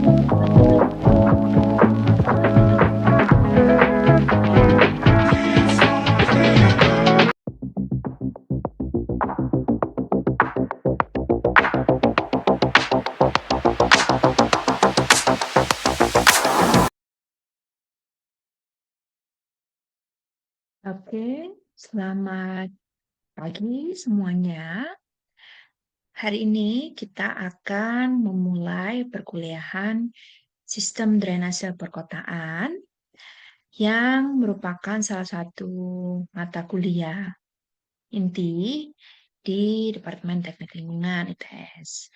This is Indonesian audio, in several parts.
Oke, selamat pagi semuanya. Hari ini kita akan memulai perkuliahan Sistem Drainase Perkotaan yang merupakan salah satu mata kuliah inti di Departemen Teknik Lingkungan ITS.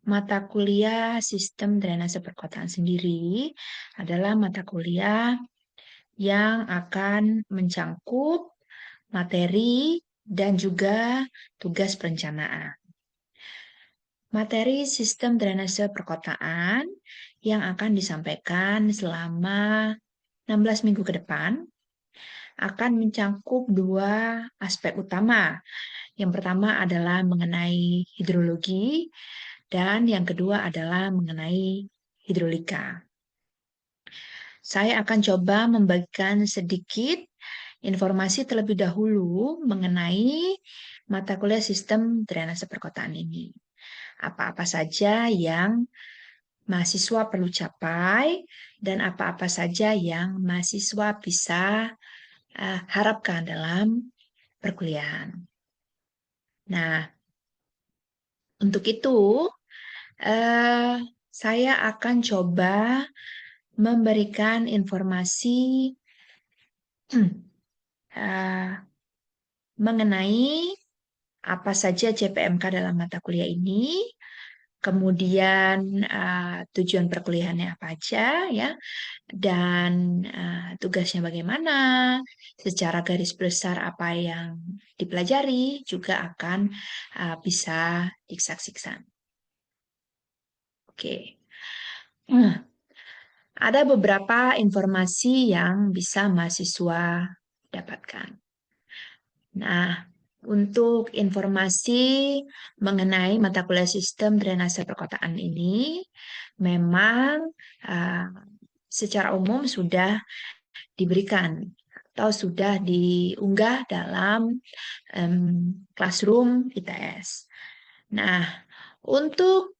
Mata kuliah Sistem Drainase Perkotaan sendiri adalah mata kuliah yang akan mencangkup materi dan juga tugas perencanaan. Materi sistem drainase perkotaan yang akan disampaikan selama 16 minggu ke depan akan mencangkup dua aspek utama. Yang pertama adalah mengenai hidrologi dan yang kedua adalah mengenai hidrolika. Saya akan coba membagikan sedikit informasi terlebih dahulu mengenai mata kuliah sistem drainase perkotaan ini. Apa-apa saja yang mahasiswa perlu capai dan apa-apa saja yang mahasiswa bisa harapkan dalam perkuliahan. Nah, untuk itu saya akan coba memberikan informasi mengenai apa saja JPMK dalam mata kuliah ini, kemudian tujuan perkuliahannya apa aja, ya, dan tugasnya bagaimana, secara garis besar apa yang dipelajari juga akan bisa disaksikan. Oke. Nah, ada beberapa informasi yang bisa mahasiswa dapatkan. Nah, untuk informasi mengenai mata kuliah sistem drainase perkotaan ini, memang secara umum sudah diberikan atau sudah diunggah dalam classroom ITS. Nah, untuk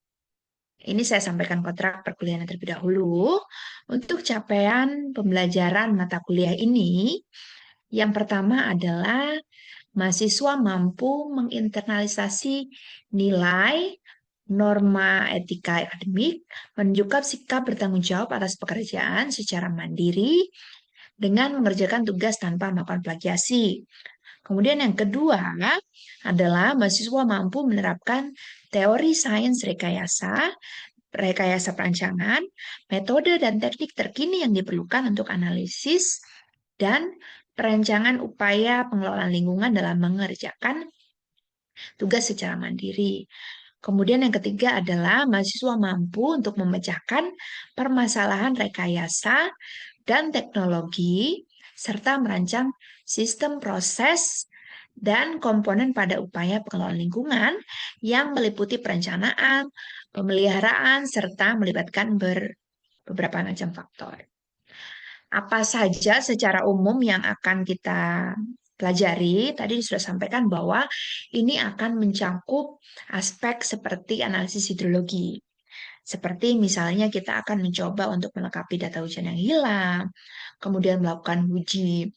ini saya sampaikan kontrak perkuliahan terlebih dahulu. Untuk capaian pembelajaran mata kuliah ini, yang pertama adalah mahasiswa mampu menginternalisasi nilai norma etika akademik, menunjukkan sikap bertanggung jawab atas pekerjaan secara mandiri dengan mengerjakan tugas tanpa melakukan plagiasi. Kemudian yang kedua adalah mahasiswa mampu menerapkan teori sains rekayasa perancangan, metode dan teknik terkini yang diperlukan untuk analisis dan perancangan upaya pengelolaan lingkungan dalam mengerjakan tugas secara mandiri. Kemudian yang ketiga adalah mahasiswa mampu untuk memecahkan permasalahan rekayasa dan teknologi serta merancang sistem proses dan komponen pada upaya pengelolaan lingkungan yang meliputi perencanaan, pemeliharaan, serta melibatkan beberapa macam faktor. Apa saja secara umum yang akan kita pelajari? Tadi sudah sampaikan bahwa ini akan mencangkup aspek seperti analisis hidrologi. Seperti misalnya kita akan mencoba untuk melengkapi data hujan yang hilang, kemudian melakukan uji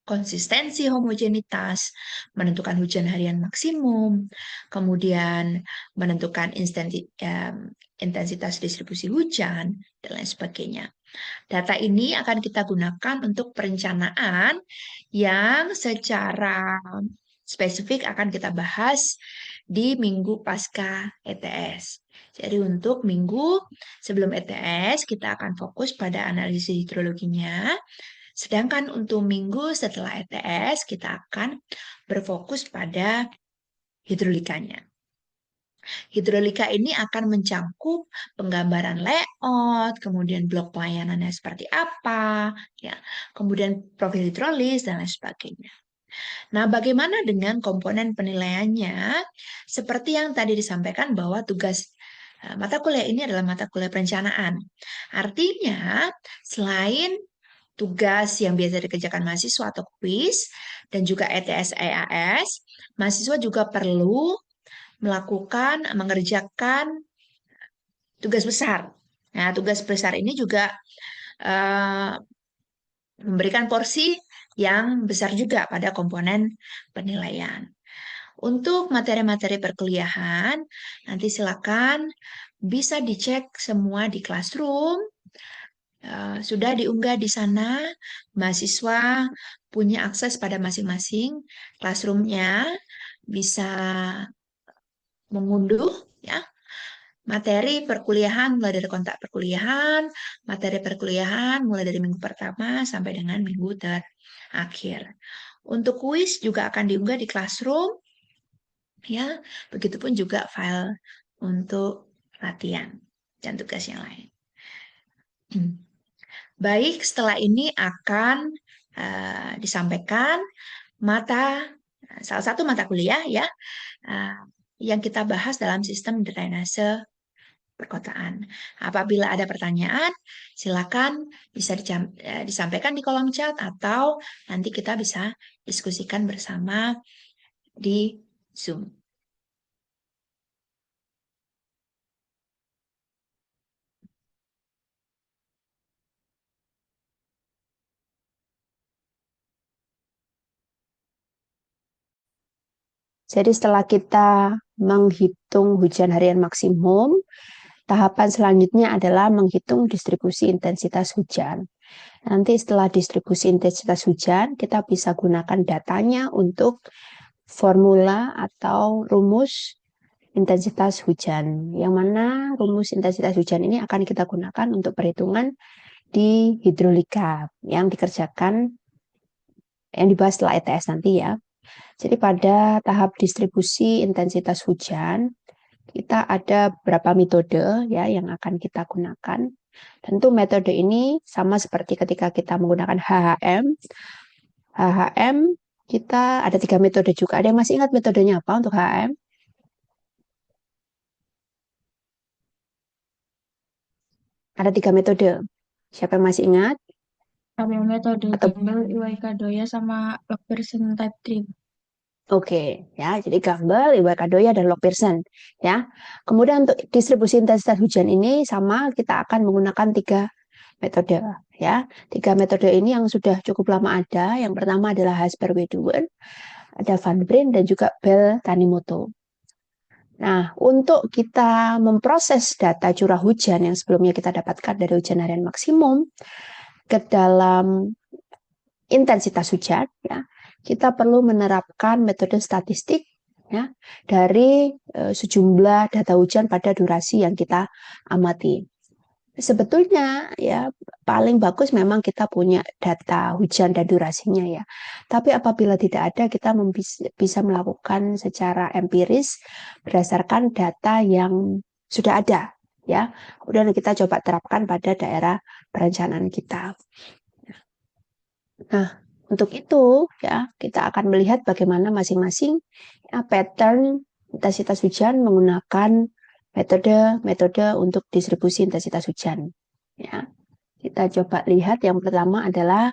konsistensi homogenitas, menentukan hujan harian maksimum, kemudian menentukan intensitas distribusi hujan, dan lain sebagainya. Data ini akan kita gunakan untuk perencanaan yang secara spesifik akan kita bahas di minggu pasca ETS. Jadi untuk minggu sebelum ETS kita akan fokus pada analisis hidrologinya. Sedangkan untuk minggu setelah ETS kita akan berfokus pada hidrolikanya. Hidrolika ini akan mencangkup penggambaran layout, kemudian blok pelayanannya seperti apa, ya, kemudian profil hidrolis dan lain sebagainya. Nah, bagaimana dengan komponen penilaiannya? Seperti yang tadi disampaikan bahwa tugas Mata kuliah ini adalah mata kuliah perencanaan. Artinya, selain tugas yang biasa dikerjakan mahasiswa atau kuis, dan juga ETS EAS, mahasiswa juga perlu mengerjakan tugas besar. Nah, tugas besar ini juga eh, memberikan porsi yang besar juga pada komponen penilaian. Untuk materi-materi perkuliahan, nanti silakan bisa dicek semua di Classroom. Sudah diunggah di sana, mahasiswa punya akses pada masing-masing classroom-nya, bisa mengunduh ya materi perkuliahan mulai dari kontak perkuliahan, materi perkuliahan mulai dari minggu pertama sampai dengan minggu terakhir. Untuk kuis juga akan diunggah di Classroom, ya, begitupun juga file untuk latihan dan tugas yang lain. Baik, setelah ini akan disampaikan salah satu mata kuliah ya yang kita bahas dalam sistem drainase perkotaan. Apabila ada pertanyaan, silakan bisa disampaikan di kolom chat atau nanti kita bisa diskusikan bersama di Zoom. Jadi setelah kita menghitung hujan harian maksimum, tahapan selanjutnya adalah menghitung distribusi intensitas hujan. Nanti setelah distribusi intensitas hujan, kita bisa gunakan datanya untuk formula atau rumus intensitas hujan. Yang mana rumus intensitas hujan ini akan kita gunakan untuk perhitungan di hidrolika yang dibahas setelah ETS nanti ya. Jadi pada tahap distribusi intensitas hujan, kita ada beberapa metode ya yang akan kita gunakan. Tentu metode ini sama seperti ketika kita menggunakan HHM. HHM kita ada 3 metode juga. Ada yang masih ingat metodenya apa untuk HHM? Ada 3 metode. Siapa yang masih ingat? Sama metode Atau Gamble, Iwai Kadoya, sama Log-Pearson Type 3. Oke, ya. Jadi Gamble, Iwai Kadoya, dan Log-Pearson, ya. Kemudian untuk distribusi intensitas hujan ini sama, kita akan menggunakan 3 metode, ya. 3 metode ini yang sudah cukup lama ada. Yang pertama adalah Hasper-Wedderburn, ada Van Breen, dan juga Bell-Tanimoto. Nah, untuk kita memproses data curah hujan yang sebelumnya kita dapatkan dari hujan harian maksimum ke dalam intensitas hujan, ya, kita perlu menerapkan metode statistik ya dari sejumlah data hujan pada durasi yang kita amati. Sebetulnya ya paling bagus memang kita punya data hujan dan durasinya ya. Tapi apabila tidak ada, kita bisa melakukan secara empiris berdasarkan data yang sudah ada ya. Kemudian kita coba terapkan pada daerah perencanaan kita. Nah, untuk itu ya kita akan melihat bagaimana masing-masing pattern intensitas hujan menggunakan metode untuk distribusi intensitas hujan. Ya, kita coba lihat yang pertama adalah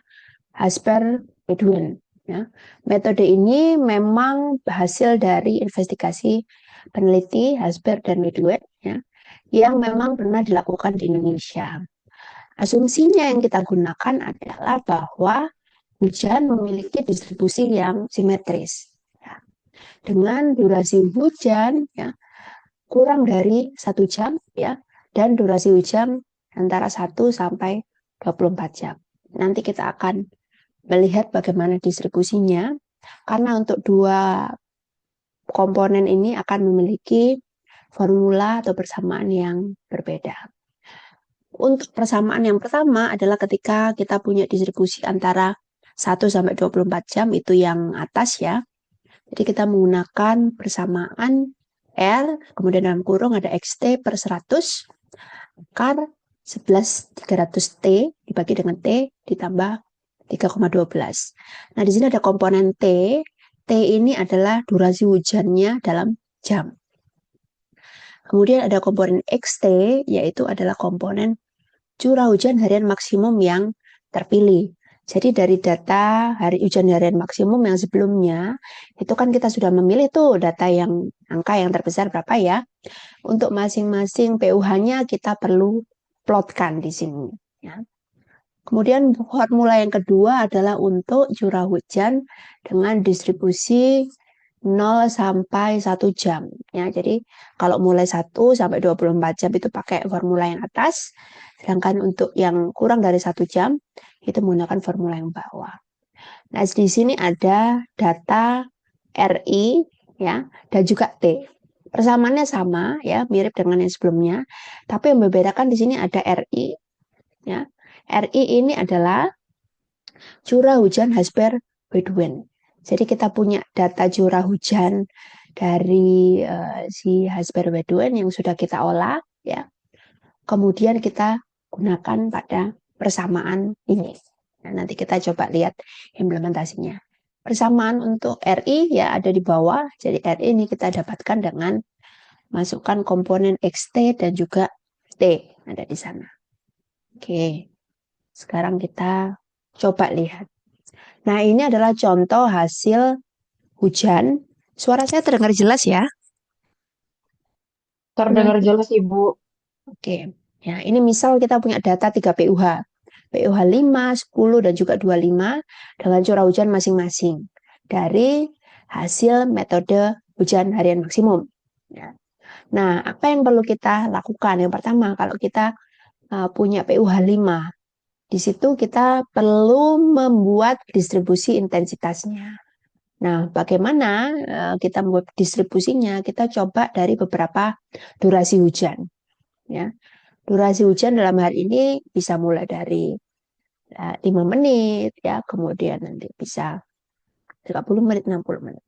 Hasper-Wedderburn. Ya, metode ini memang hasil dari investigasi peneliti Hasper dan Wedderburn ya, yang memang pernah dilakukan di Indonesia. Asumsinya yang kita gunakan adalah bahwa hujan memiliki distribusi yang simetris. Ya, dengan durasi hujan ya kurang dari 1 jam ya dan durasi hujan antara 1 sampai 24 jam. Nanti kita akan melihat bagaimana distribusinya karena untuk 2 komponen ini akan memiliki formula atau persamaan yang berbeda. Untuk persamaan yang pertama adalah ketika kita punya distribusi antara 1 sampai 24 jam itu yang atas ya. Jadi kita menggunakan persamaan R, kemudian dalam kurung ada XT per 100, akar 11.300T dibagi dengan T ditambah 3,12. Nah, di sini ada komponen T. T ini adalah durasi hujannya dalam jam. Kemudian ada komponen XT, yaitu adalah komponen curah hujan harian maksimum yang terpilih. Jadi dari data hujan harian maksimum yang sebelumnya, itu kan kita sudah memilih tuh data yang angka yang terbesar berapa ya. Untuk masing-masing PUH-nya kita perlu plotkan di sini. Ya. Kemudian formula yang kedua adalah untuk curah hujan dengan distribusi 0 sampai 1 jam. Ya, jadi kalau mulai 1 sampai 24 jam itu pakai formula yang atas, sedangkan untuk yang kurang dari 1 jam itu menggunakan formula yang bawah. Nah, di sini ada data RI ya dan juga T. Persamaannya sama ya, mirip dengan yang sebelumnya, tapi yang membedakan di sini ada RI ya. RI ini adalah curah hujan Hasber Weduen. Jadi kita punya data curah hujan dari si Hasber Weduen yang sudah kita olah ya. Kemudian kita gunakan pada persamaan ini. Nah, nanti kita coba lihat implementasinya. Persamaan untuk RI ya ada di bawah. Jadi RI ini kita dapatkan dengan masukkan komponen XT dan juga T ada di sana. Oke. Sekarang kita coba lihat. Nah, ini adalah contoh hasil hujan. Suara saya terdengar jelas ya? Terdengar jelas, Ibu. Oke. Ya, ini misal kita punya data 3 PUH. PUH 5, 10, dan juga 25 dengan curah hujan masing-masing dari hasil metode hujan harian maksimum. Ya. Nah, apa yang perlu kita lakukan? Yang pertama, kalau kita punya PUH 5, di situ kita perlu membuat distribusi intensitasnya. Nah, bagaimana kita membuat distribusinya? Kita coba dari beberapa durasi hujan. Ya. Durasi hujan dalam hal ini bisa mulai dari 5 menit, ya, kemudian nanti bisa 30 menit, 60 menit.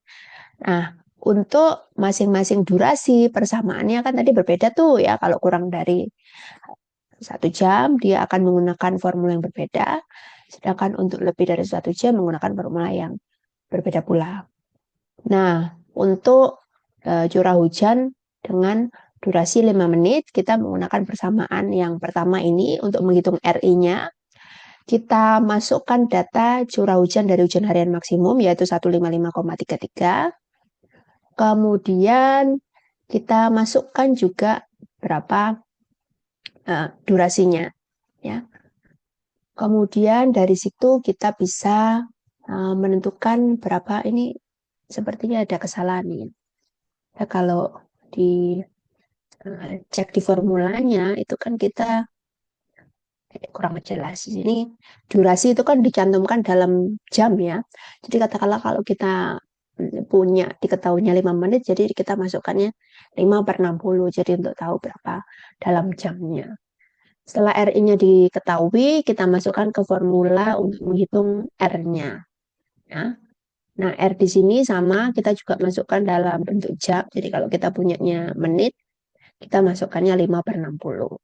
Nah, untuk masing-masing durasi persamaannya kan tadi berbeda tuh ya. Kalau kurang dari 1 jam, dia akan menggunakan formula yang berbeda. Sedangkan untuk lebih dari 1 jam menggunakan formula yang berbeda pula. Nah, untuk curah hujan dengan durasi 5 menit, kita menggunakan persamaan yang pertama ini untuk menghitung RI-nya. Kita masukkan data curah hujan dari hujan harian maksimum, yaitu 155,33. Kemudian kita masukkan juga berapa durasinya. Ya. Kemudian dari situ kita bisa menentukan berapa, ini sepertinya ada kesalahan nih. Ya, kalau di cek di formulanya itu kan kita kurang jelas. Di sini durasi itu kan dicantumkan dalam jam ya. Jadi katakanlah kalau kita punya diketahuinya 5 menit, jadi kita masukkannya 5/60. Jadi untuk tahu berapa dalam jamnya. Setelah RI-nya diketahui, kita masukkan ke formula untuk menghitung R-nya. Ya. Nah, R di sini sama, kita juga masukkan dalam bentuk jam. Jadi kalau kita punyanya menit, kita masukkannya 5/60.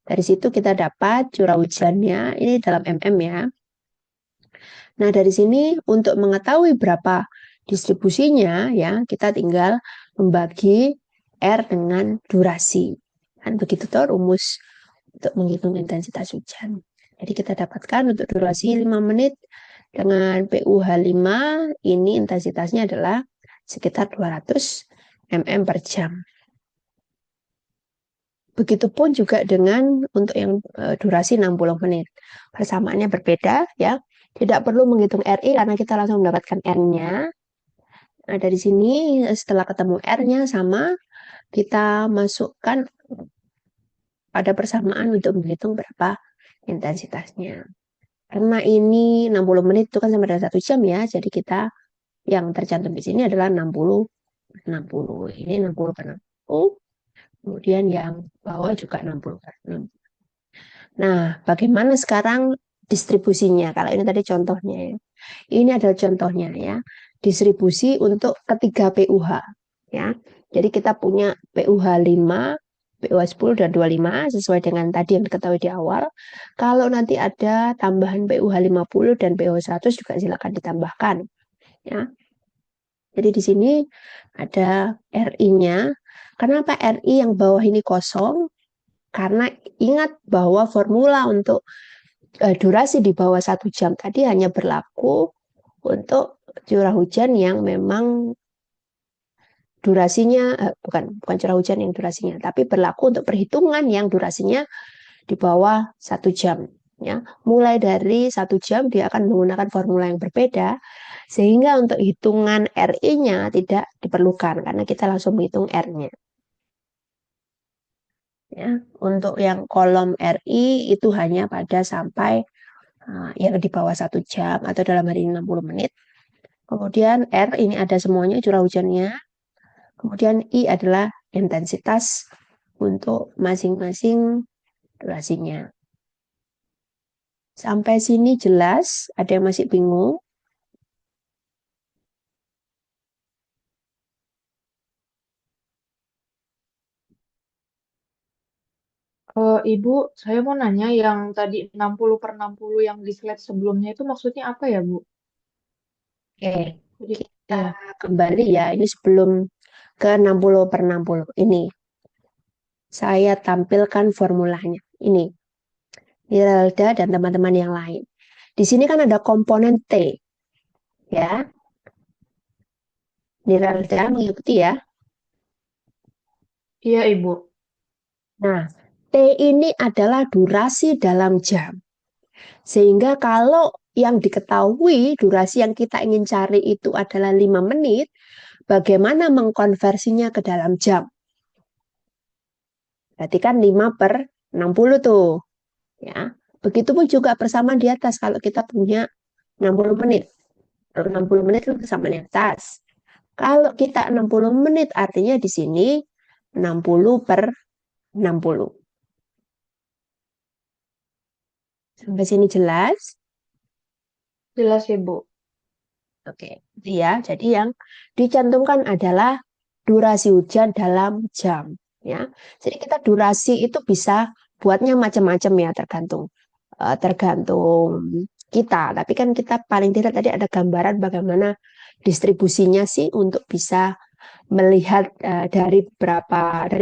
Dari situ kita dapat curah hujannya, ini dalam mm ya. Nah, dari sini untuk mengetahui berapa distribusinya, ya kita tinggal membagi R dengan durasi. Kan begitu tuh rumus untuk menghitung intensitas hujan. Jadi kita dapatkan untuk durasi 5 menit dengan PUH 5, ini intensitasnya adalah sekitar 200 mm per jam. Begitupun juga dengan untuk yang durasi 60 menit. Persamaannya berbeda ya. Tidak perlu menghitung RI karena kita langsung mendapatkan R-nya. Nah, dari sini setelah ketemu R-nya sama, kita masukkan pada persamaan untuk menghitung berapa intensitasnya. Karena ini 60 menit itu kan sama dengan 1 jam ya. Jadi kita yang tercantum di sini adalah 60 60. Ini 60 per 60. Kemudian yang bawah juga 60 per 60. Nah, bagaimana sekarang distribusinya? Kalau ini tadi contohnya ya. Ini adalah contohnya ya. Distribusi untuk ketiga PUH ya. Jadi kita punya PUH 5, PUH 10 dan 25 sesuai dengan tadi yang diketahui di awal. Kalau nanti ada tambahan PUH 50 dan PUH 100 juga silakan ditambahkan ya. Jadi di sini ada RI-nya. Kenapa RI yang bawah ini kosong? Karena ingat bahwa formula untuk durasi di bawah 1 jam tadi hanya berlaku untuk curah hujan yang memang durasinya bukan curah hujan yang durasinya, tapi berlaku untuk perhitungan yang durasinya di bawah 1 jam. Ya, mulai dari 1 jam dia akan menggunakan formula yang berbeda, sehingga untuk hitungan RI-nya tidak diperlukan karena kita langsung menghitung R-nya. Ya, untuk yang kolom RI itu hanya pada sampai yang di bawah 1 jam atau dalam hari ini 60 menit. Kemudian R ini ada semuanya curah hujannya. Kemudian I adalah intensitas untuk masing-masing durasinya. Sampai sini jelas? Ada yang masih bingung? Ibu, saya mau nanya yang tadi 60/60 yang di slide sebelumnya itu maksudnya apa ya, Bu? Oke, Jadi, kita ya. kembali ya. Ini sebelum ke 60/60. Ini saya tampilkan formulanya. Ini Niralda dan teman-teman yang lain. Di sini kan ada komponen T, ya. Niralda mengikuti ya. Iya, Ibu. Nah, T ini adalah durasi dalam jam. Sehingga kalau yang diketahui durasi yang kita ingin cari itu adalah 5 menit, bagaimana mengkonversinya ke dalam jam? Berarti kan 5/60 tuh. Ya. Begitupun juga persamaan di atas kalau kita punya 60 menit. 60 menit itu persamaan di atas. Kalau kita 60 menit artinya di sini 60/60. Sampai sini jelas? Jelas, Ibu. Oke, ya. Jadi yang dicantumkan adalah durasi hujan dalam jam, ya. Jadi kita durasi itu bisa buatnya macam-macam ya, tergantung kita. Tapi kan kita paling tidak tadi ada gambaran bagaimana distribusinya sih untuk bisa melihat dari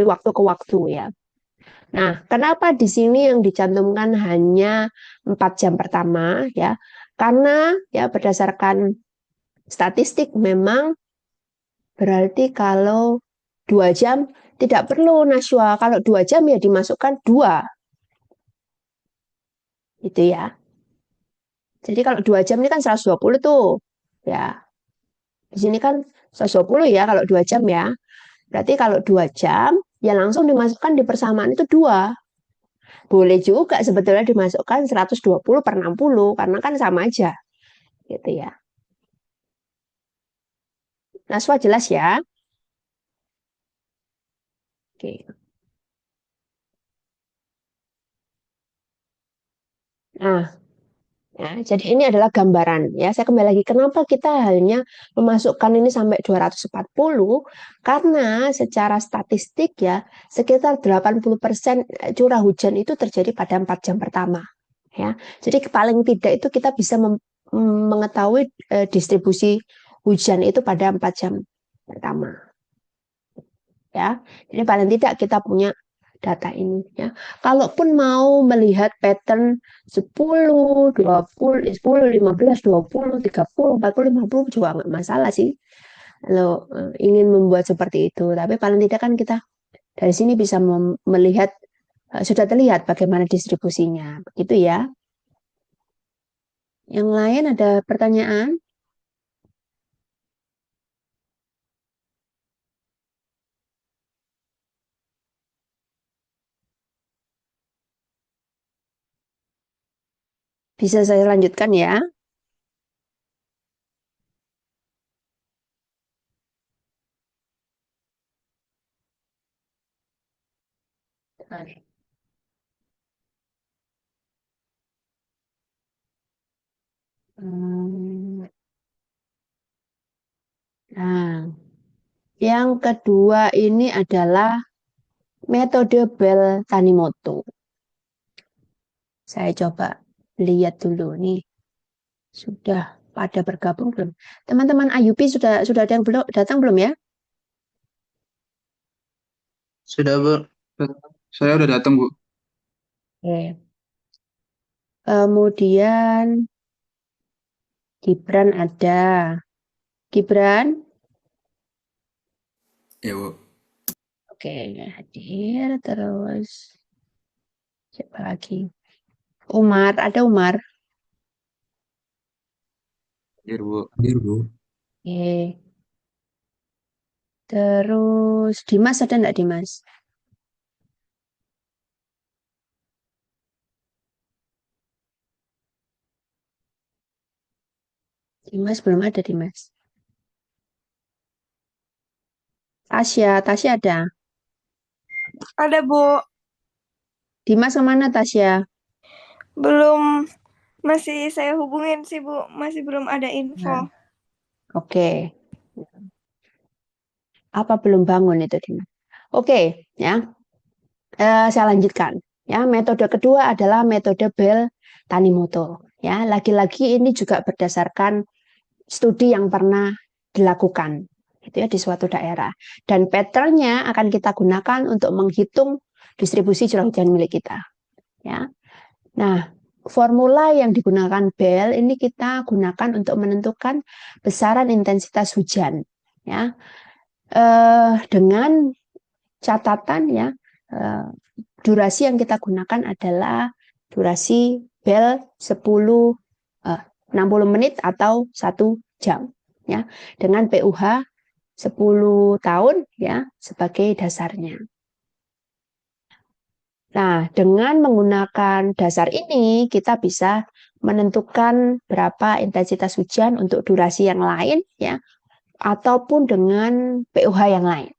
waktu ke waktu ya. Nah, kenapa di sini yang dicantumkan hanya 4 jam pertama ya? Karena ya berdasarkan statistik memang berarti kalau 2 jam tidak perlu Naswa. Kalau 2 jam ya dimasukkan 2. Itu ya. Jadi kalau 2 jam ini kan 120 tuh. Ya. Di sini kan 120 ya kalau 2 jam ya. Berarti kalau 2 jam ya langsung dimasukkan di persamaan itu 2. Boleh juga sebetulnya dimasukkan 120/60 karena kan sama aja. Gitu ya. Naswa jelas ya? Oke. Nah, ya, jadi ini adalah gambaran ya. Saya kembali lagi kenapa kita hanya memasukkan ini sampai 240 karena secara statistik ya sekitar 80% curah hujan itu terjadi pada 4 jam pertama ya. Jadi paling tidak itu kita bisa mengetahui distribusi hujan itu pada 4 jam pertama ya. Jadi paling tidak kita punya data ini ya. Kalaupun mau melihat pattern 10, 20, 10, 15, 20, 30, 40, 50 juga nggak masalah sih. Kalau ingin membuat seperti itu, tapi paling tidak kan kita dari sini bisa melihat sudah terlihat bagaimana distribusinya. Begitu ya. Yang lain ada pertanyaan? Bisa saya lanjutkan ya. Hmm. Nah, yang kedua ini adalah metode Bell-Tanimoto. Saya coba lihat dulu nih. Sudah pada bergabung belum? Teman-teman IUP sudah ada yang belum datang belum ya? Sudah, Bu. Saya udah datang, Bu. Oke. Kemudian Gibran ada. Gibran, Ya, Bu. oke, hadir. Terus siapa lagi? Umar, ada Umar. Hadir, Bu. Hadir, Bu. Oke. Terus Dimas ada enggak Dimas? Dimas belum ada Dimas. Tasya ada. Ada, Bu. Dimas kemana Tasya? Belum, masih saya hubungin sih, Bu. Masih belum ada info. Nah, oke. Apa belum bangun itu Dimas? Oke, ya. Saya lanjutkan. Ya, metode kedua adalah metode Bell Tanimoto. Ya, lagi-lagi ini juga berdasarkan studi yang pernah dilakukan gitu ya di suatu daerah. Dan patternnya akan kita gunakan untuk menghitung distribusi curah hujan milik kita. Ya. Nah, formula yang digunakan Bell ini kita gunakan untuk menentukan besaran intensitas hujan. Ya, dengan catatan ya, durasi yang kita gunakan adalah durasi Bell 60 menit atau 1 jam ya, dengan PUH 10 tahun ya sebagai dasarnya. Nah, dengan menggunakan dasar ini kita bisa menentukan berapa intensitas hujan untuk durasi yang lain ya, ataupun dengan PUH yang lain.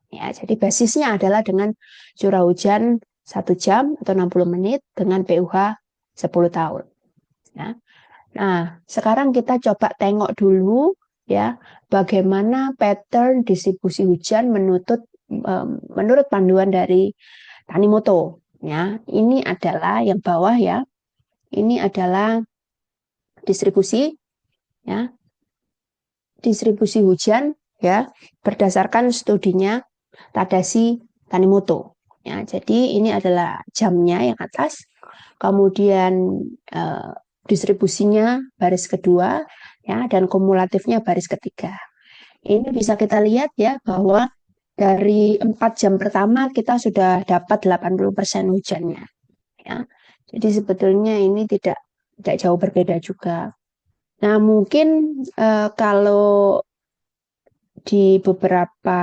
Ya, jadi basisnya adalah dengan curah hujan 1 jam atau 60 menit dengan PUH 10 tahun. Ya. Nah, sekarang kita coba tengok dulu ya bagaimana pattern distribusi hujan menurut panduan dari Tanimoto. Ya, ini adalah yang bawah ya. Ini adalah distribusi ya. Distribusi hujan ya berdasarkan studinya Tadashi Tanimoto. Ya, jadi ini adalah jamnya yang atas, kemudian distribusinya baris kedua, ya, dan kumulatifnya baris ketiga. Ini bisa kita lihat ya bahwa dari 4 jam pertama kita sudah dapat 80% hujannya. Ya. Jadi sebetulnya ini tidak jauh berbeda juga. Nah, mungkin kalau di beberapa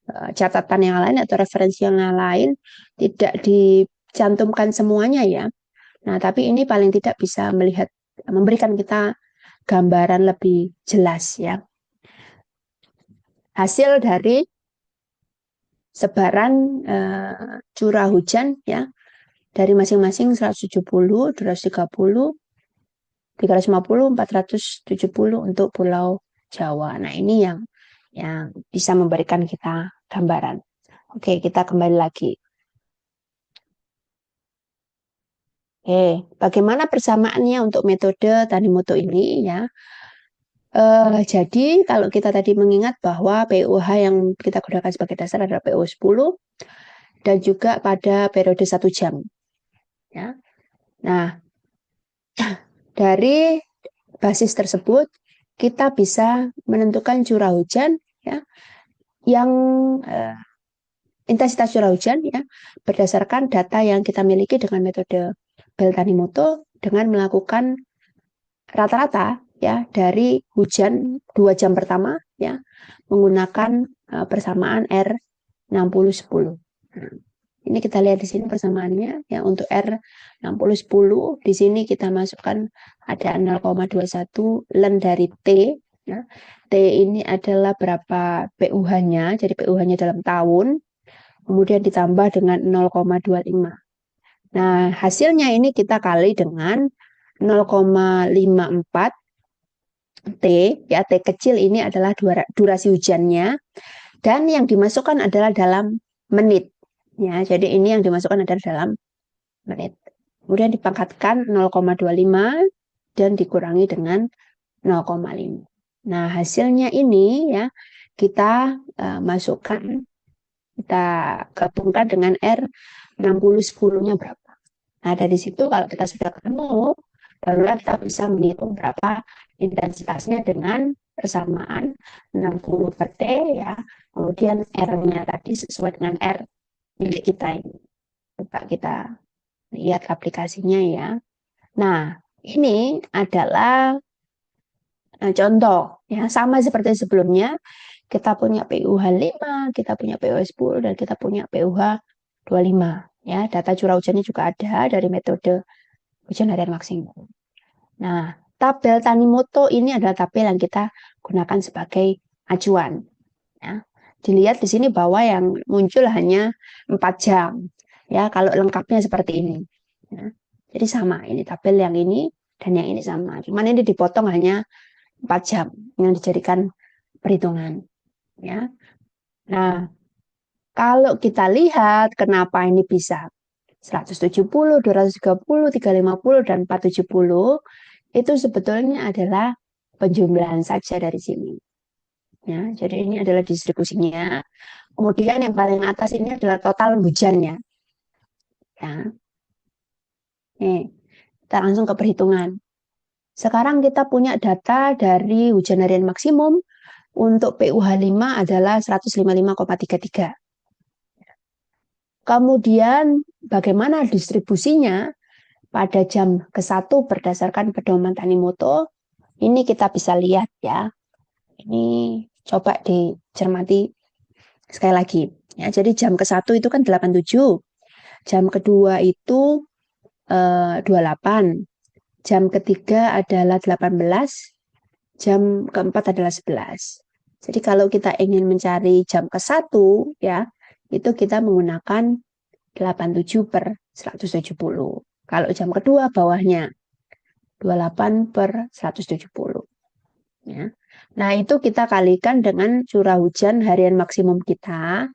catatan yang lain atau referensi yang lain tidak dicantumkan semuanya ya. Nah, tapi ini paling tidak bisa memberikan kita gambaran lebih jelas ya. Hasil dari sebaran curah hujan ya dari masing-masing 170, 230, 350, 470 untuk Pulau Jawa. Nah, ini yang bisa memberikan kita gambaran. Oke, kita kembali lagi. Bagaimana persamaannya untuk metode Tanimoto ini ya? Jadi kalau kita tadi mengingat bahwa PUH yang kita gunakan sebagai dasar adalah PUH 10 dan juga pada periode 1 jam. Ya. Nah, dari basis tersebut kita bisa menentukan curah hujan ya yang intensitas curah hujan ya berdasarkan data yang kita miliki dengan metode Bell Tanimoto dengan melakukan rata-rata ya dari hujan 2 jam pertama ya menggunakan persamaan R60-10. Ini kita lihat di sini persamaannya ya untuk R60-10 di sini kita masukkan ada 0,21 ln dari T ya. T ini adalah berapa PUH-nya, jadi PUH-nya dalam tahun kemudian ditambah dengan 0,25. Nah, hasilnya ini kita kali dengan 0,54 T, ya T kecil ini adalah durasi hujannya dan yang dimasukkan adalah dalam menit. Ya, jadi ini yang dimasukkan adalah dalam menit. Kemudian dipangkatkan 0,25 dan dikurangi dengan 0,5. Nah, hasilnya ini ya kita masukkan Kita gabungkan dengan R6010-nya berapa. Nah, dari situ kalau kita sudah ketemu, barulah kita bisa menghitung berapa intensitasnya dengan persamaan 60 per T ya. Kemudian R-nya tadi sesuai dengan R milik kita ini. Coba kita lihat aplikasinya ya. Nah, ini adalah contoh ya, sama seperti sebelumnya. Kita punya PUH 5, kita punya PUH 10, dan kita punya PUH 25. Ya, data curah hujannya juga ada dari metode hujan harian maksimum. Nah, tabel Tanimoto ini adalah tabel yang kita gunakan sebagai acuan. Ya. Dilihat di sini bahwa yang muncul hanya 4 jam. Ya, kalau lengkapnya seperti ini. Ya. Jadi sama, ini tabel yang ini dan yang ini sama. Cuman ini dipotong hanya 4 jam yang dijadikan perhitungan. Ya. Nah, kalau kita lihat kenapa ini bisa 170, 230, 350, dan 470, itu sebetulnya adalah penjumlahan saja dari sini. Ya, jadi ini adalah distribusinya. Kemudian yang paling atas ini adalah total hujannya. Ya. Nih, kita langsung ke perhitungan. Sekarang kita punya data dari hujan harian maksimum untuk PUH 5 adalah 155,33. Kemudian bagaimana distribusinya pada jam ke-1 berdasarkan pedoman Tanimoto? Ini kita bisa lihat ya. Ini coba dicermati sekali lagi. Ya, jadi jam ke-1 itu kan 87. Jam kedua itu 28. Jam ketiga adalah 18. Jam keempat adalah 11. Jadi kalau kita ingin mencari jam ke-1 ya, itu kita menggunakan 87 per 170. Kalau jam kedua bawahnya 28 per 170. Ya. Nah, itu kita kalikan dengan curah hujan harian maksimum kita.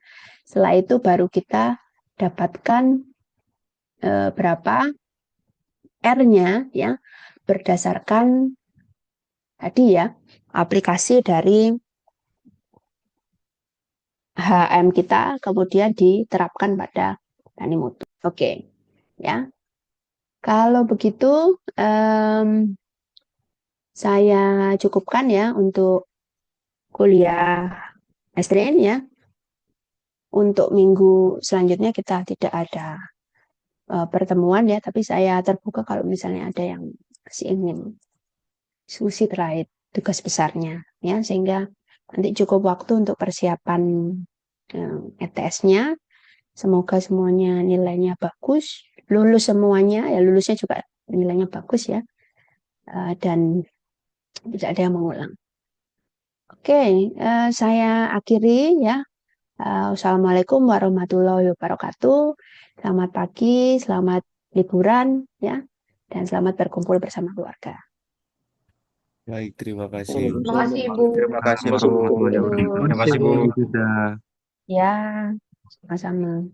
Setelah itu baru kita dapatkan berapa R-nya ya berdasarkan tadi ya aplikasi dari HM kita kemudian diterapkan pada Tanimoto. Oke, ya. Kalau begitu saya cukupkan ya untuk kuliah STN ya. Untuk minggu selanjutnya kita tidak ada pertemuan ya, tapi saya terbuka kalau misalnya ada yang masih ingin diskusi terkait tugas besarnya ya, sehingga nanti cukup waktu untuk persiapan ETS-nya. Semoga semuanya nilainya bagus, lulus semuanya ya, lulusnya juga nilainya bagus ya, dan tidak ada yang mengulang. Oke, saya akhiri ya. Assalamualaikum warahmatullahi wabarakatuh. Selamat pagi, selamat liburan ya, dan selamat berkumpul bersama keluarga. Baik, terima kasih. Terima kasih, Ibu. Terima kasih, Bu. Terima kasih, Bu. Terima kasih, Bu. Sudah. Ya, sama-sama.